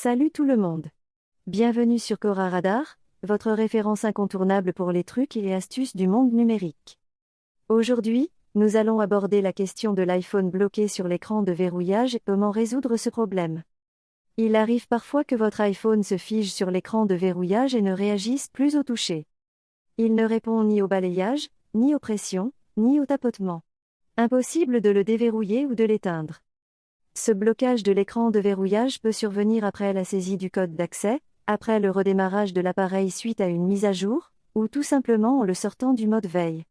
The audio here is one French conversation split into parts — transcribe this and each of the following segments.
Salut tout le monde. Bienvenue sur Cora Radar, votre référence incontournable pour les trucs et astuces du monde numérique. Aujourd'hui, nous allons aborder la question de l'iPhone bloqué sur l'écran de verrouillage et comment résoudre ce problème. Il arrive parfois que votre iPhone se fige sur l'écran de verrouillage et ne réagisse plus au toucher. Il ne répond ni au balayage, ni aux pressions, ni au tapotement. Impossible de le déverrouiller ou de l'éteindre. Ce blocage de l'écran de verrouillage peut survenir après la saisie du code d'accès, après le redémarrage de l'appareil suite à une mise à jour, ou tout simplement en le sortant du mode veille.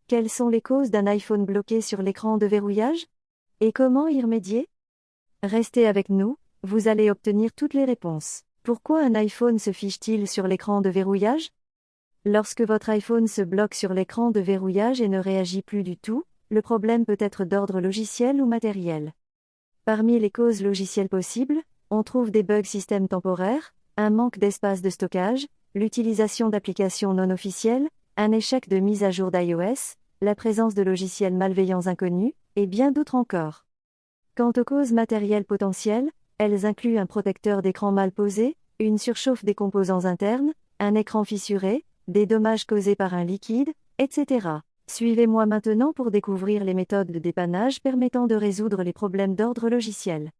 Quelles sont les causes d'un iPhone bloqué sur l'écran de verrouillage? Et comment y remédier? Restez avec nous, vous allez obtenir toutes les réponses. Pourquoi un iPhone se fige-t-il sur l'écran de verrouillage? Lorsque votre iPhone se bloque sur l'écran de verrouillage et ne réagit plus du tout, le problème peut être d'ordre logiciel ou matériel. Parmi les causes logicielles possibles, on trouve des bugs système temporaires, un manque d'espace de stockage, l'utilisation d'applications non officielles, un échec de mise à jour d'iOS, la présence de logiciels malveillants inconnus, et bien d'autres encore. Quant aux causes matérielles potentielles, elles incluent un protecteur d'écran mal posé, une surchauffe des composants internes, un écran fissuré, des dommages causés par un liquide, etc. Suivez-moi maintenant pour découvrir les méthodes de dépannage permettant de résoudre les problèmes d'ordre logiciel.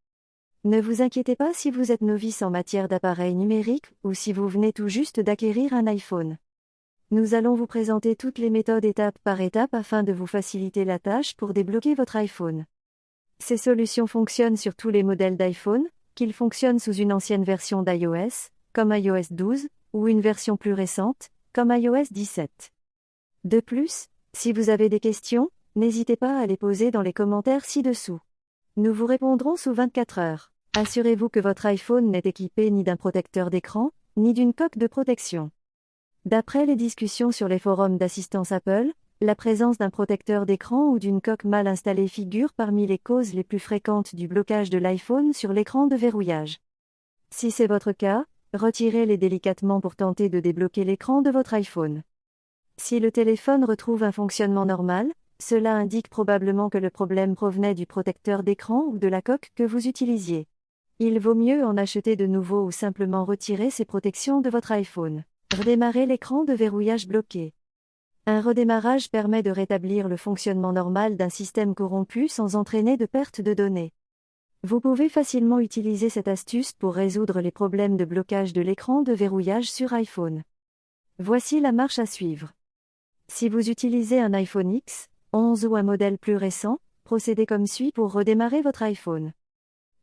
Ne vous inquiétez pas si vous êtes novice en matière d'appareils numériques ou si vous venez tout juste d'acquérir un iPhone. Nous allons vous présenter toutes les méthodes étape par étape afin de vous faciliter la tâche pour débloquer votre iPhone. Ces solutions fonctionnent sur tous les modèles d'iPhone, qu'ils fonctionnent sous une ancienne version d'iOS, comme iOS 12, ou une version plus récente, comme iOS 17. De plus, si vous avez des questions, n'hésitez pas à les poser dans les commentaires ci-dessous. Nous vous répondrons sous 24 heures. Assurez-vous que votre iPhone n'est équipé ni d'un protecteur d'écran, ni d'une coque de protection. D'après les discussions sur les forums d'assistance Apple, la présence d'un protecteur d'écran ou d'une coque mal installée figure parmi les causes les plus fréquentes du blocage de l'iPhone sur l'écran de verrouillage. Si c'est votre cas, retirez-les délicatement pour tenter de débloquer l'écran de votre iPhone. Si le téléphone retrouve un fonctionnement normal, cela indique probablement que le problème provenait du protecteur d'écran ou de la coque que vous utilisiez. Il vaut mieux en acheter de nouveau ou simplement retirer ces protections de votre iPhone. Redémarrer l'écran de verrouillage bloqué. Un redémarrage permet de rétablir le fonctionnement normal d'un système corrompu sans entraîner de perte de données. Vous pouvez facilement utiliser cette astuce pour résoudre les problèmes de blocage de l'écran de verrouillage sur iPhone. Voici la marche à suivre. Si vous utilisez un iPhone X, 11 ou un modèle plus récent, procédez comme suit pour redémarrer votre iPhone.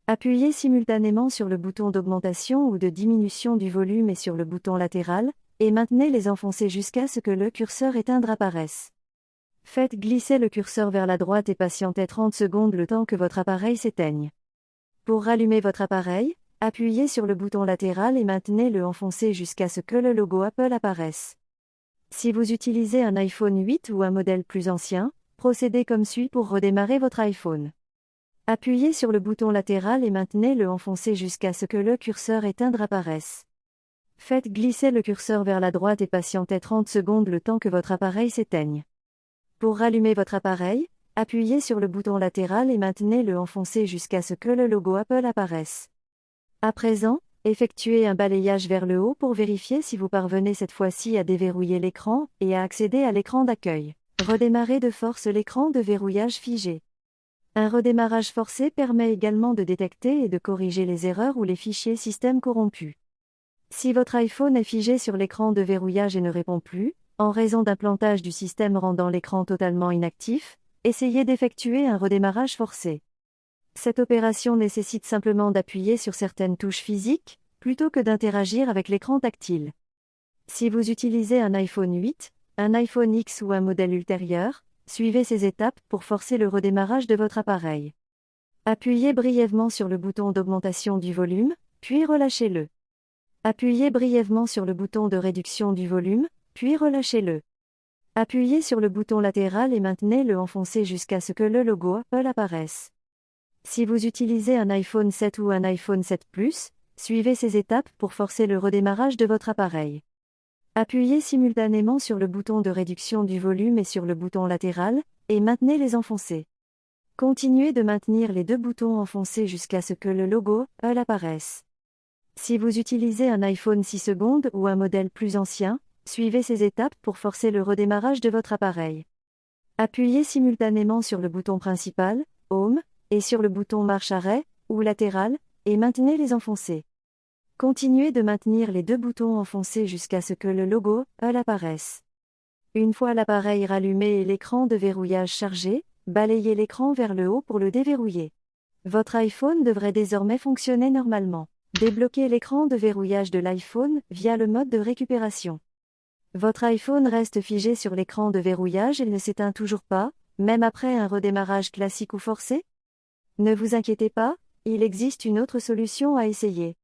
Appuyez simultanément sur le bouton d'augmentation ou de diminution du volume et sur le bouton latéral, et maintenez-les enfoncés jusqu'à ce que le curseur éteindre apparaisse. Faites glisser le curseur vers la droite et patientez 30 secondes le temps que votre appareil s'éteigne. Pour rallumer votre appareil, appuyez sur le bouton latéral et maintenez-le enfoncé jusqu'à ce que le logo Apple apparaisse. Si vous utilisez un iPhone 8 ou un modèle plus ancien, procédez comme suit pour redémarrer votre iPhone. Appuyez sur le bouton latéral et maintenez-le enfoncé jusqu'à ce que le curseur éteindre apparaisse. Faites glisser le curseur vers la droite et patientez 30 secondes le temps que votre appareil s'éteigne. Pour rallumer votre appareil, appuyez sur le bouton latéral et maintenez-le enfoncé jusqu'à ce que le logo Apple apparaisse. À présent, effectuez un balayage vers le haut pour vérifier si vous parvenez cette fois-ci à déverrouiller l'écran et à accéder à l'écran d'accueil. Redémarrez de force l'écran de verrouillage figé. Un redémarrage forcé permet également de détecter et de corriger les erreurs ou les fichiers système corrompus. Si votre iPhone est figé sur l'écran de verrouillage et ne répond plus, en raison d'un plantage du système rendant l'écran totalement inactif, essayez d'effectuer un redémarrage forcé. Cette opération nécessite simplement d'appuyer sur certaines touches physiques, plutôt que d'interagir avec l'écran tactile. Si vous utilisez un iPhone 8, un iPhone X ou un modèle ultérieur, suivez ces étapes pour forcer le redémarrage de votre appareil. Appuyez brièvement sur le bouton d'augmentation du volume, puis relâchez-le. Appuyez brièvement sur le bouton de réduction du volume, puis relâchez-le. Appuyez sur le bouton latéral et maintenez-le enfoncé jusqu'à ce que le logo Apple apparaisse. Si vous utilisez un iPhone 7 ou un iPhone 7 Plus, suivez ces étapes pour forcer le redémarrage de votre appareil. Appuyez simultanément sur le bouton de réduction du volume et sur le bouton latéral, et maintenez-les enfoncés. Continuez de maintenir les deux boutons enfoncés jusqu'à ce que le logo Apple apparaisse. Si vous utilisez un iPhone 6 secondes ou un modèle plus ancien, suivez ces étapes pour forcer le redémarrage de votre appareil. Appuyez simultanément sur le bouton principal, Home, et sur le bouton marche-arrêt, ou latéral, et maintenez-les enfoncés. Continuez de maintenir les deux boutons enfoncés jusqu'à ce que le logo All apparaisse. Une fois l'appareil rallumé et l'écran de verrouillage chargé, balayez l'écran vers le haut pour le déverrouiller. Votre iPhone devrait désormais fonctionner normalement. Débloquez l'écran de verrouillage de l'iPhone via le mode de récupération. Votre iPhone reste figé sur l'écran de verrouillage et ne s'éteint toujours pas, même après un redémarrage classique ou forcé? Ne vous inquiétez pas, il existe une autre solution à essayer.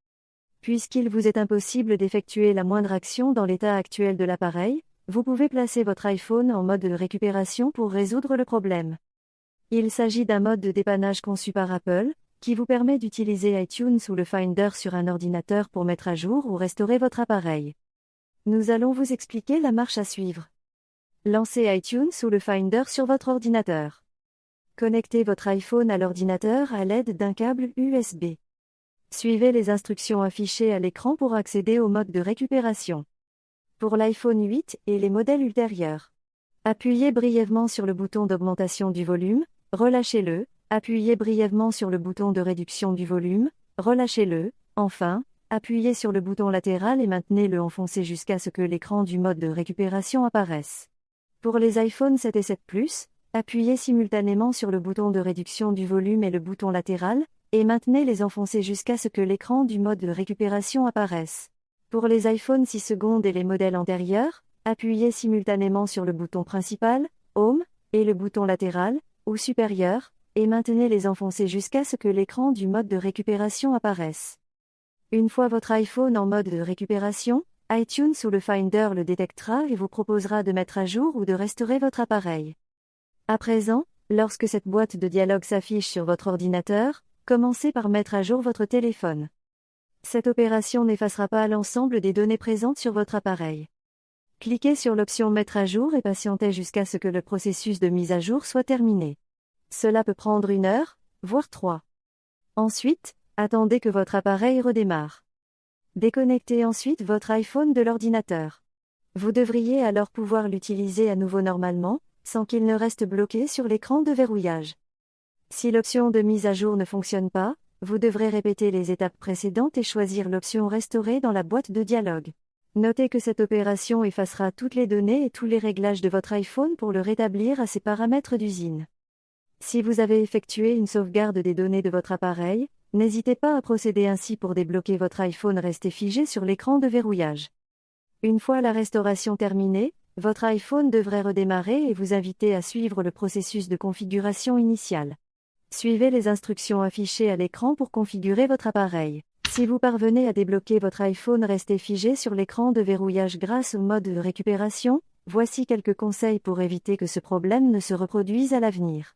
Puisqu'il vous est impossible d'effectuer la moindre action dans l'état actuel de l'appareil, vous pouvez placer votre iPhone en mode de récupération pour résoudre le problème. Il s'agit d'un mode de dépannage conçu par Apple, qui vous permet d'utiliser iTunes ou le Finder sur un ordinateur pour mettre à jour ou restaurer votre appareil. Nous allons vous expliquer la marche à suivre. Lancez iTunes ou le Finder sur votre ordinateur. Connectez votre iPhone à l'ordinateur à l'aide d'un câble USB. Suivez les instructions affichées à l'écran pour accéder au mode de récupération. Pour l'iPhone 8 et les modèles ultérieurs. Appuyez brièvement sur le bouton d'augmentation du volume, relâchez-le, appuyez brièvement sur le bouton de réduction du volume, relâchez-le, enfin, appuyez sur le bouton latéral et maintenez-le enfoncé jusqu'à ce que l'écran du mode de récupération apparaisse. Pour les iPhone 7 et 7 Plus, appuyez simultanément sur le bouton de réduction du volume et le bouton latéral, et maintenez-les enfoncés jusqu'à ce que l'écran du mode de récupération apparaisse. Pour les iPhone 6 secondes et les modèles antérieurs, appuyez simultanément sur le bouton principal, Home, et le bouton latéral, ou supérieur, et maintenez-les enfoncés jusqu'à ce que l'écran du mode de récupération apparaisse. Une fois votre iPhone en mode de récupération, iTunes ou le Finder le détectera et vous proposera de mettre à jour ou de restaurer votre appareil. À présent, lorsque cette boîte de dialogue s'affiche sur votre ordinateur, commencez par mettre à jour votre téléphone. Cette opération n'effacera pas l'ensemble des données présentes sur votre appareil. Cliquez sur l'option Mettre à jour et patientez jusqu'à ce que le processus de mise à jour soit terminé. Cela peut prendre 1 heure, voire 3. Ensuite, attendez que votre appareil redémarre. Déconnectez ensuite votre iPhone de l'ordinateur. Vous devriez alors pouvoir l'utiliser à nouveau normalement, sans qu'il ne reste bloqué sur l'écran de verrouillage. Si l'option de mise à jour ne fonctionne pas, vous devrez répéter les étapes précédentes et choisir l'option Restaurer dans la boîte de dialogue. Notez que cette opération effacera toutes les données et tous les réglages de votre iPhone pour le rétablir à ses paramètres d'usine. Si vous avez effectué une sauvegarde des données de votre appareil, n'hésitez pas à procéder ainsi pour débloquer votre iPhone resté figé sur l'écran de verrouillage. Une fois la restauration terminée, votre iPhone devrait redémarrer et vous inviter à suivre le processus de configuration initial. Suivez les instructions affichées à l'écran pour configurer votre appareil. Si vous parvenez à débloquer votre iPhone resté figé sur l'écran de verrouillage grâce au mode de récupération, voici quelques conseils pour éviter que ce problème ne se reproduise à l'avenir.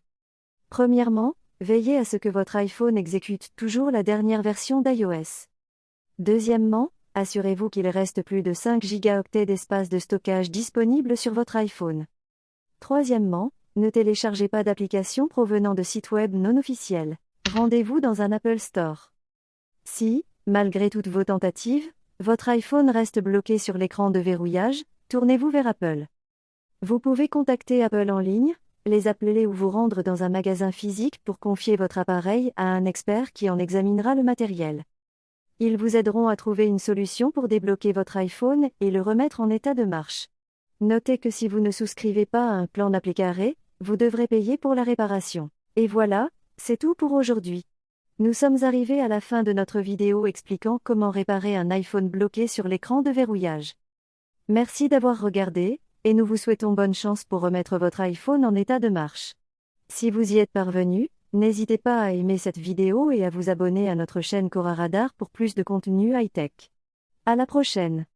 Premièrement, veillez à ce que votre iPhone exécute toujours la dernière version d'iOS. Deuxièmement, assurez-vous qu'il reste plus de 5 Go d'espace de stockage disponible sur votre iPhone. Troisièmement, ne téléchargez pas d'applications provenant de sites web non officiels. Rendez-vous dans un Apple Store. Si, malgré toutes vos tentatives, votre iPhone reste bloqué sur l'écran de verrouillage, tournez-vous vers Apple. Vous pouvez contacter Apple en ligne, les appeler ou vous rendre dans un magasin physique pour confier votre appareil à un expert qui en examinera le matériel. Ils vous aideront à trouver une solution pour débloquer votre iPhone et le remettre en état de marche. Notez que si vous ne souscrivez pas à un plan d'appli carré, vous devrez payer pour la réparation. Et voilà, c'est tout pour aujourd'hui. Nous sommes arrivés à la fin de notre vidéo expliquant comment réparer un iPhone bloqué sur l'écran de verrouillage. Merci d'avoir regardé, et nous vous souhaitons bonne chance pour remettre votre iPhone en état de marche. Si vous y êtes parvenu, n'hésitez pas à aimer cette vidéo et à vous abonner à notre chaîne Cora Radar pour plus de contenu high-tech. À la prochaine.